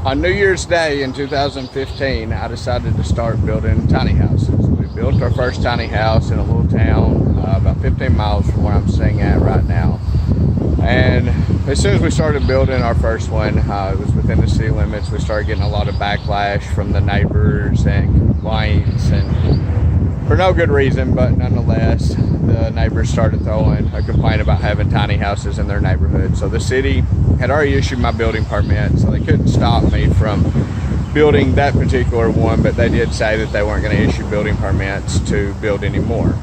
On New Year's Day in 2015, I decided to start building tiny houses. We built our first tiny house in a little town about 15 miles from where I'm staying at right now. And as soon as we started building our first one, it was within the city limits. We started getting a lot of backlash from the neighbors and complaints, and for no good reason, but nonetheless, the neighbors started throwing a complaint about having tiny houses in their neighborhood. So the city had already issued my building permit, so they couldn't stop me from building that particular one, but they did say that they weren't going to issue building permits to build anymore.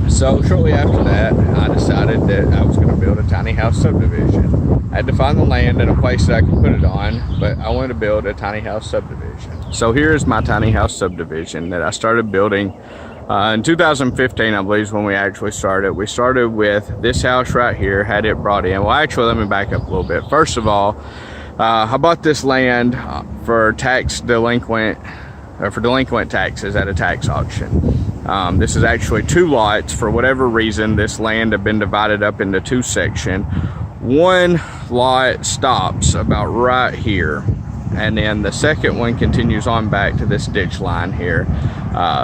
So shortly after that, I decided that I was going to build a tiny house subdivision. I had to find the land and a place that I could put it on, but I wanted to build a tiny house subdivision. So here's my tiny house subdivision that I started building in 2015, I believe, is when we actually started. We started with this house right here, had it brought in. Well, actually, let me back up a little bit. First of all, I bought this land for delinquent taxes at a tax auction. This is actually 2 lots. For whatever reason, this land had been divided up into 2 sections. One lot stops about right here, and then the second one continues on back to this ditch line here.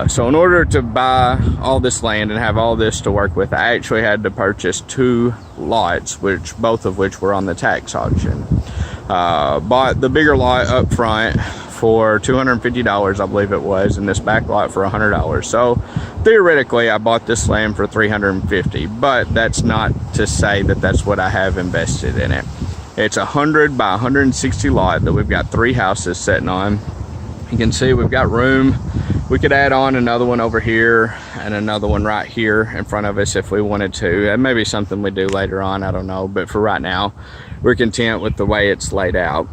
So in order to buy all this land and have all this to work with, I actually had to purchase 2 lots, both of which were on the tax auction. Bought the bigger lot up front for $250, I believe it was, and this back lot for $100. So theoretically, I bought this land for $350, but that's not to say that that's what I have invested in it. It's 100 by 160 lot that we've got 3 houses sitting on. You can see we've got room. We could add on another one over here and another one right here in front of us if we wanted to. That may be something we do later on, I don't know. But for right now, we're content with the way it's laid out.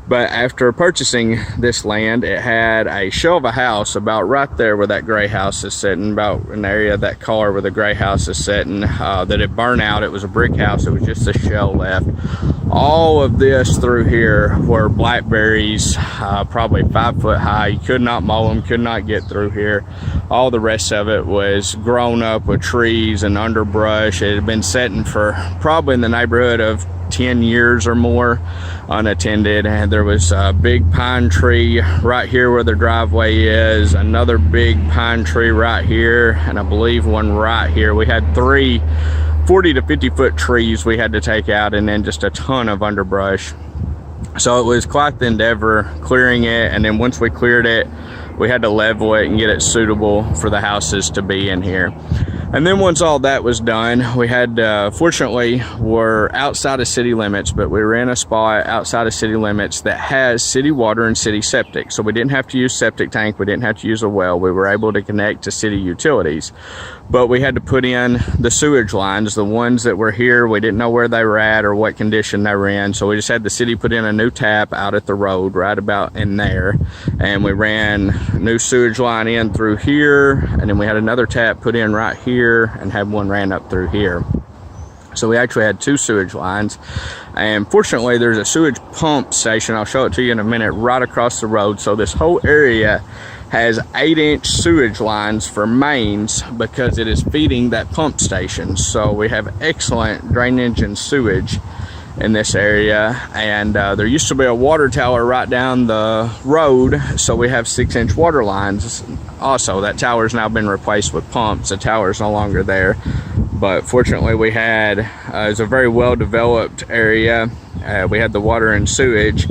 But after purchasing this land, it had a shell of a house about right there where that gray house is sitting, about in the area of that car where the gray house is sitting, that had burned out. It was a brick house. It was just a shell left. All of this through here were blackberries, probably 5 foot high. You could not mow them, could not get through here. All the rest of it was grown up with trees and underbrush. It had been sitting for probably in the neighborhood of 10 years or more unattended, and there was a big pine tree right here where the driveway is, another big pine tree right here, and I believe one right here. We had 3 40 to 50 foot trees we had to take out, and then just a ton of underbrush. So it was quite the endeavor clearing it, and then once we cleared it, we had to level it and get it suitable for the houses to be in here. And then once all that was done, we had, fortunately, we're outside of city limits, but we were in a spot outside of city limits that has city water and city septic. So we didn't have to use septic tank, we didn't have to use a well, we were able to connect to city utilities. But we had to put in the sewage lines, the ones that were here, we didn't know where they were at or what condition they were in. So we just had the city put in a new tap out at the road, right about in there. And we ran new sewage line in through here, and then we had another tap put in right here, and had one ran up through here. So we actually had 2 sewage lines, and fortunately there's a sewage pump station, I'll show it to you in a minute, right across the road. So this whole area has 8-inch sewage lines for mains because it is feeding that pump station. So we have excellent drainage and sewage in this area, and there used to be a water tower right down the road, so we have 6-inch water lines. Also, that tower's now been replaced with pumps. The tower's no longer there, but fortunately we had it's a very well developed area. We had the water and sewage,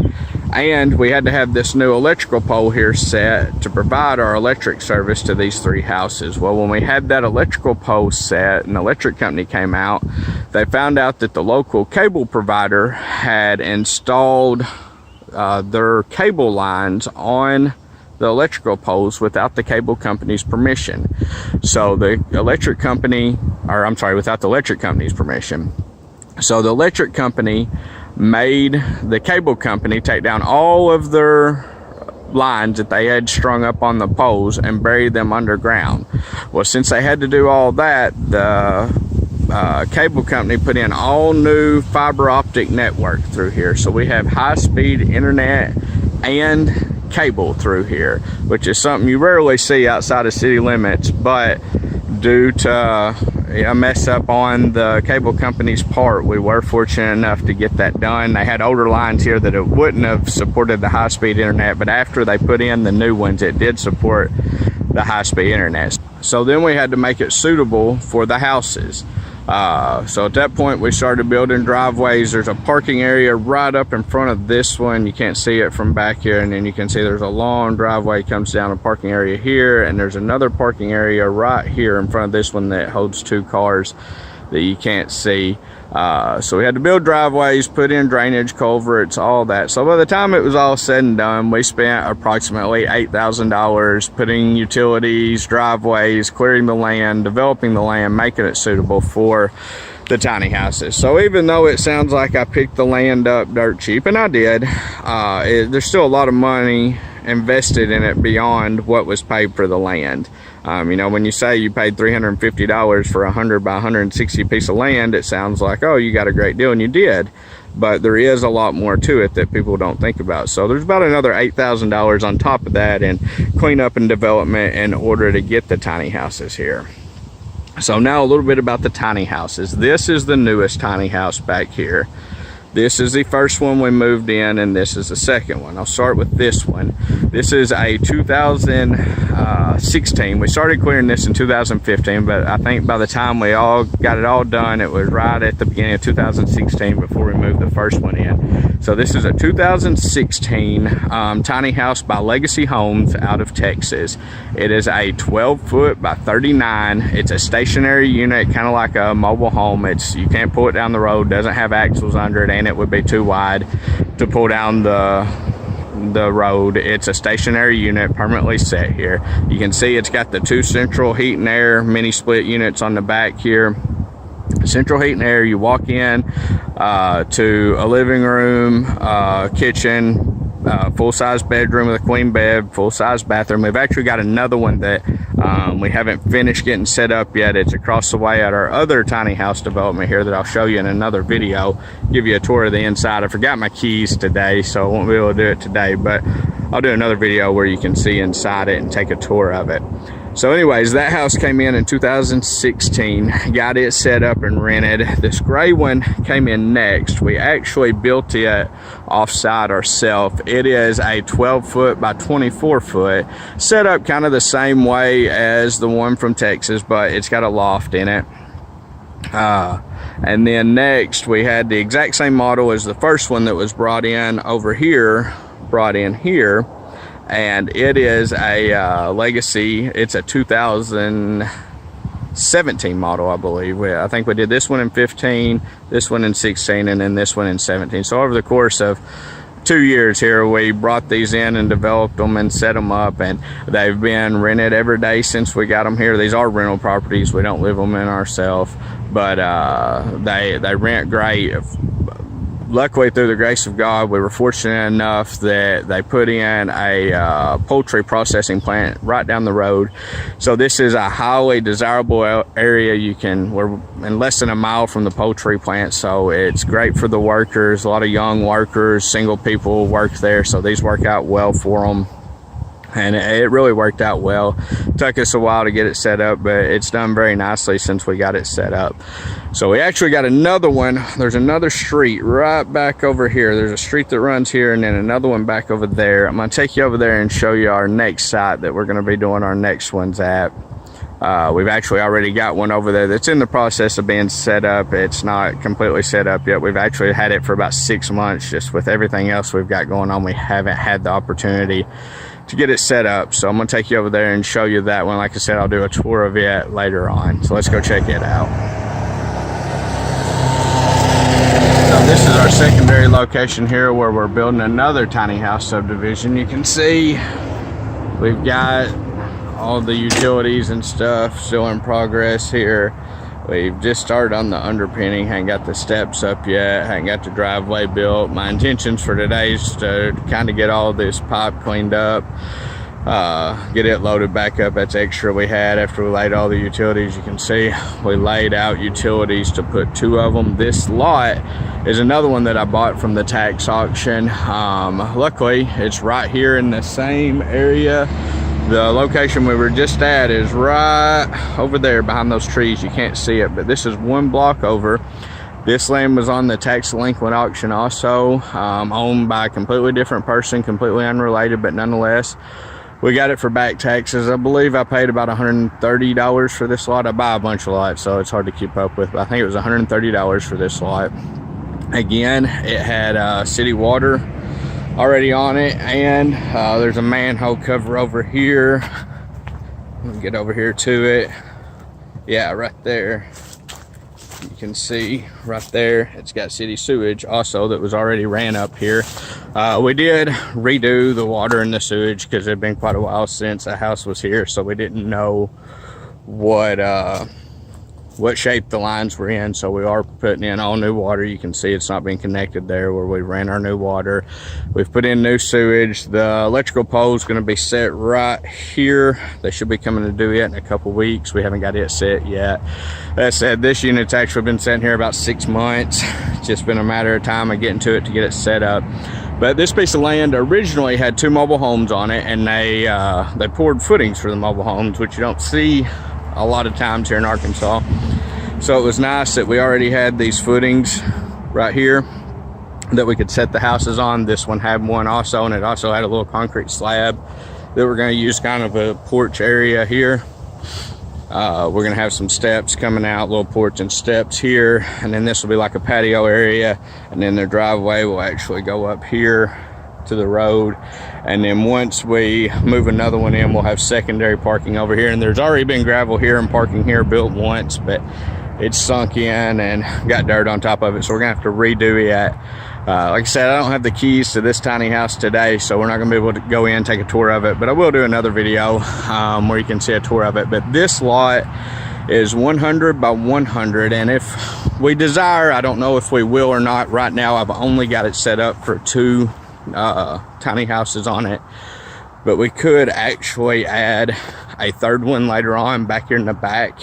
and we had to have this new electrical pole here set to provide our electric service to these 3 houses. Well, when we had that electrical pole set, an electric company came out. They found out that the local cable provider had installed their cable lines on the electrical poles without the cable company's permission. So the electric company, or I'm sorry, without the electric company's permission. So the electric company made the cable company take down all of their lines that they had strung up on the poles and bury them underground. Well, since they had to do all that, the cable company put in all new fiber optic network through here. So we have high-speed internet and cable through here, which is something you rarely see outside of city limits, but due to a mess up on the cable company's part. We were fortunate enough to get that done. They had older lines here that it wouldn't have supported the high-speed internet, but after they put in the new ones, it did support the high-speed internet. So then we had to make it suitable for the houses. So at that point we started building driveways. There's a parking area right up in front of this one. You can't see it from back here, and then you can see there's a long driveway comes down a parking area here, and there's another parking area right here in front of this one that holds 2 cars that you can't see. So we had to build driveways, put in drainage culverts, all that. So by the time it was all said and done, we spent approximately $8,000 putting utilities, driveways, clearing the land, developing the land, making it suitable for the tiny houses. So even though it sounds like I picked the land up dirt cheap, and I did, there's still a lot of money invested in it beyond what was paid for the land. You know, when you say you paid $350 for a 100 by 160 piece of land, it sounds like, oh, you got a great deal, and you did. But there is a lot more to it that people don't think about. So there's about another $8,000 on top of that in cleanup and development in order to get the tiny houses here. So now a little bit about the tiny houses. This is the newest tiny house back here. This is the first one we moved in, and this is the second one. I'll start with this one. This is a 2016. We started clearing this in 2015, but I think by the time we all got it all done, it was right at the beginning of 2016 before we moved the first one in. So this is a 2016 tiny house by Legacy Homes out of Texas. It is a 12-foot by 39. It's a stationary unit, kind of like a mobile home. You can't pull it down the road, doesn't have axles under it, and it would be too wide to pull down the road. It's a stationary unit, permanently set here. You can see it's got the 2 central heat and air mini split units on the back here. Central heat and air. You walk in to a living room, kitchen, full-size bedroom with a queen bed, full-size bathroom. We've actually got another one that we haven't finished getting set up yet. It's across the way at our other tiny house development here that I'll show you in another video, give you a tour of the inside. I forgot my keys today, so I won't be able to do it today, but I'll do another video where you can see inside it and take a tour of it. So anyways, that house came in 2016, got it set up and rented. This gray one came in next. We actually built it off-site ourselves. It is a 12-foot by 24-foot, set up kind of the same way as the one from Texas, but it's got a loft in it. And then next, we had the exact same model as the first one that was brought in here. And it is a Legacy. It's a 2017 model, I believe. I think we did this one in 15, this one in 16, and then this one in 17. So over the course of 2 years here, we brought these in and developed them and set them up, and they've been rented every day since we got them here. These are rental properties. We don't live them in ourselves, but they rent great. Luckily, through the grace of God, we were fortunate enough that they put in a poultry processing plant right down the road. So this is a highly desirable area. We're in less than a mile from the poultry plant, so it's great for the workers. A lot of young workers, single people work there, so these work out well for them. And it really worked out well. It took us a while to get it set up, but it's done very nicely since we got it set up. So we actually got another one. There's another street right back over here. There's a street that runs here, and then another one back over there. I'm going to take you over there and show you our next site that we're going to be doing our next ones at. We've actually already got one over there that's in the process of being set up. It's not completely set up yet. We've actually had it for about 6 months. Just with everything else we've got going on, we haven't had the opportunity to get it set up. So I'm going to take you over there and show you that one. Like I said, I'll do a tour of it later on. So let's go check it out. So this is our secondary location here where we're building another tiny house subdivision. You can see we've got all the utilities and stuff still in progress here. We've just started on the underpinning, haven't got the steps up yet, haven't got the driveway built. My intentions for today is to kind of get all this pipe cleaned up, get it loaded back up. That's extra we had after we laid all the utilities. You can see we laid out utilities to put 2 of them. This lot is another one that I bought from the tax auction. Luckily, it's right here in the same area The location we were just at is right over there behind those trees. You can't see it, but this is 1 block over. This land was on the tax delinquent auction also, owned by a completely different person, completely unrelated, but nonetheless, we got it for back taxes. I believe I paid about $130 for this lot. I buy a bunch of lots, so it's hard to keep up with, but I think it was $130 for this lot. Again, it had city water already on it, and there's a manhole cover over here. Let me get over here to it. Yeah, right there. You can see right there, it's got city sewage also that was already ran up here. We did redo the water and the sewage because it had been quite a while since the house was here, so we didn't know what shape the lines were in. So we are putting in all new water. You can see it's not being connected there where we ran our new water. We've put in new sewage. The electrical pole is going to be set right here. They should be coming to do it in a couple weeks. We haven't got it set yet. That said, this unit's actually been sitting here about 6 months. It's just been a matter of time of getting to it to get it set up. But this piece of land originally had 2 mobile homes on it, and they poured footings for the mobile homes, which you don't see a lot of times here in Arkansas. So it was nice that we already had these footings right here that we could set the houses on. This one had one also, and it also had a little concrete slab that we're going to use kind of a porch area here. We're going to have some steps coming out, little porch and steps here, and then this will be like a patio area, and then their driveway will actually go up here to the road. And then once we move another one in, we'll have secondary parking over here. And there's already been gravel here and parking here built once, but it's sunk in and got dirt on top of it, so we're gonna have to redo it. Like I said, I don't have the keys to this tiny house today, so we're not gonna be able to go in and take a tour of it, but I will do another video where you can see a tour of it. But this lot is 100 by 100, and if we desire, I don't know if we will or not. Right now I've only got it set up for 2 tiny houses on it, but we could actually add a 3rd one later on back here in the back.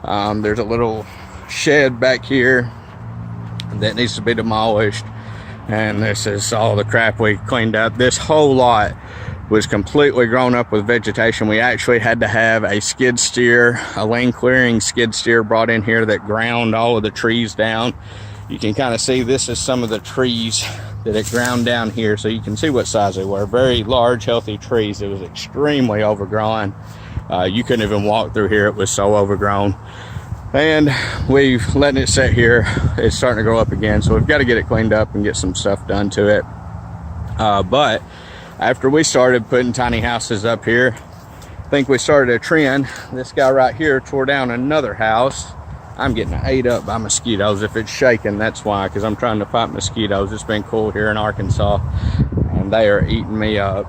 There's a little shed back here that needs to be demolished, and this is all the crap we cleaned up. This whole lot was completely grown up with vegetation. We actually had to have a skid steer, a lane clearing skid steer brought in here that ground all of the trees down. You can kind of see this is some of the trees that it ground down here, so you can see what size they were. Very large, healthy trees. It was extremely overgrown. You couldn't even walk through here. It was so overgrown. And we've letting it sit here. It's starting to grow up again, so we've got to get it cleaned up and get some stuff done to it. But after we started putting tiny houses up here, I think we started a trend. This guy right here tore down another house. I'm getting ate up by mosquitoes. If it's shaking, that's why, because I'm trying to fight mosquitoes. It's been cool here in Arkansas, and they are eating me up.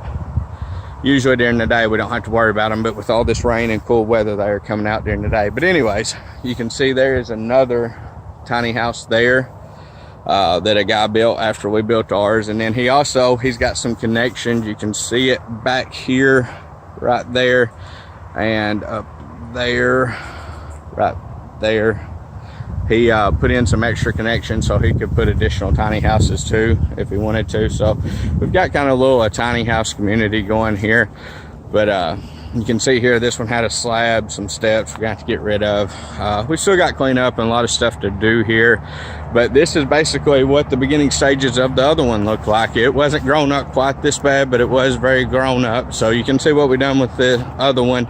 Usually during the day, we don't have to worry about them, but with all this rain and cool weather, they are coming out during the day. But anyways, you can see there is another tiny house there that a guy built after we built ours. And then he's got some connections. You can see it back here, right there, and up there, right there. He put in some extra connections so he could put additional tiny houses too if he wanted to. So we've got kind of a little tiny house community going here. But you can see here, this one had a slab, some steps we're gonna have to get rid of. We still got cleanup and a lot of stuff to do here, but this is basically what the beginning stages of the other one looked like. It wasn't grown up quite this bad, but it was very grown up. So you can see what we've done with the other one.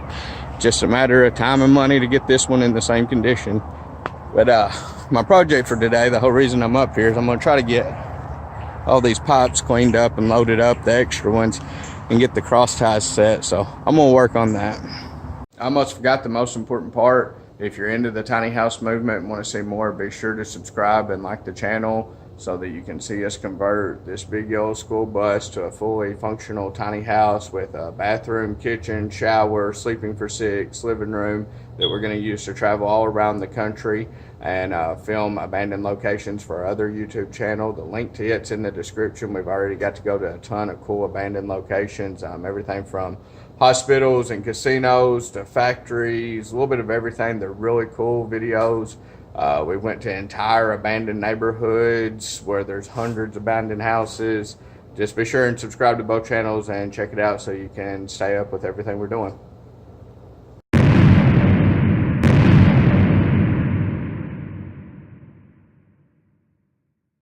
Just a matter of time and money to get this one in the same condition. But my project for today, the whole reason I'm up here, is I'm going to try to get all these pipes cleaned up and loaded up, the extra ones, and get the cross ties set. So I'm going to work on that. I almost forgot the most important part. If you're into the tiny house movement and want to see more, be sure to subscribe and like the channel so that you can see us convert this big yellow school bus to a fully functional tiny house with a bathroom, kitchen, shower, sleeping for 6, living room that we're going to use to travel all around the country and film abandoned locations for our other YouTube channel. The link to it's in the description. We've already got to go to a ton of cool abandoned locations, everything from hospitals and casinos to factories, a little bit of everything. They're really cool videos. We went to entire abandoned neighborhoods where there's hundreds of abandoned houses. just be sure and subscribe to both channels and check it out so you can stay up with everything we're doing.